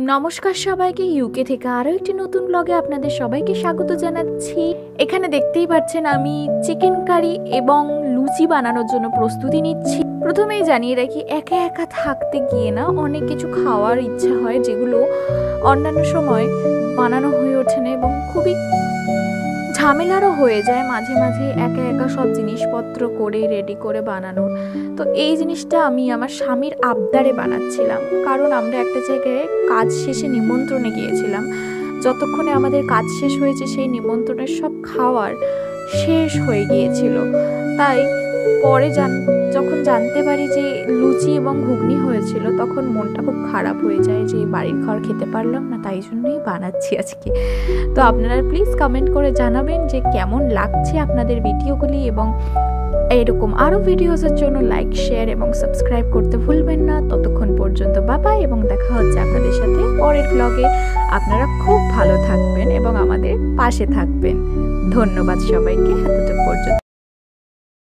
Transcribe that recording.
নমস্কার সবাইকে, ইউকে থেকে আরও একটি নতুন ব্লগে আপনাদের সবাইকে স্বাগত জানাচ্ছি। এখানে দেখতেই পাচ্ছেন আমি চিকেন কারি এবং লুচি বানানোর জন্য প্রস্তুতি নিচ্ছি। প্রথমেই জানিয়ে রাখি, একা একা থাকতে গিয়ে না অনেক কিছু খাওয়ার ইচ্ছা হয় যেগুলো অন্যান্য সময় বানানো হয়ে ওঠে না এবং খুবই ঝামেলারও হয়ে যায় মাঝে মাঝে একা একা সব জিনিসপত্র করে রেডি করে বানানোর। তো এই জিনিসটা আমি আমার স্বামীর আবদারে বানাচ্ছিলাম, কারণ আমরা একটা জায়গায় কাজ শেষে নিমন্ত্রণে গিয়েছিলাম। যতক্ষণে আমাদের কাজ শেষ হয়েছে সেই নিমন্ত্রণের সব খাওয়ার শেষ হয়ে গিয়েছিল। তাই পরে যখন জানতে পারি যে লুচি এবং ঘুগনি হয়েছিল, তখন মনটা খুব খারাপ হয়ে যায় যে বাড়ির খাবার খেতে পারলাম না, তাই জন্যই বানাচ্ছি আজকে। তো আপনারা প্লিজ কমেন্ট করে জানাবেন যে কেমন লাগছে আপনাদের ভিডিওগুলি, এবং এরকম আরও ভিডিওসের জন্য লাইক, শেয়ার এবং সাবস্ক্রাইব করতে ভুলবেন না। ততক্ষণ পর্যন্ত বাই এবং দেখা হচ্ছে আপনাদের সাথে পরের ব্লগে। আপনারা খুব ভালো থাকবেন এবং আমাদের পাশে থাকবেন। ধন্যবাদ সবাইকে এতটুকু পর্যন্ত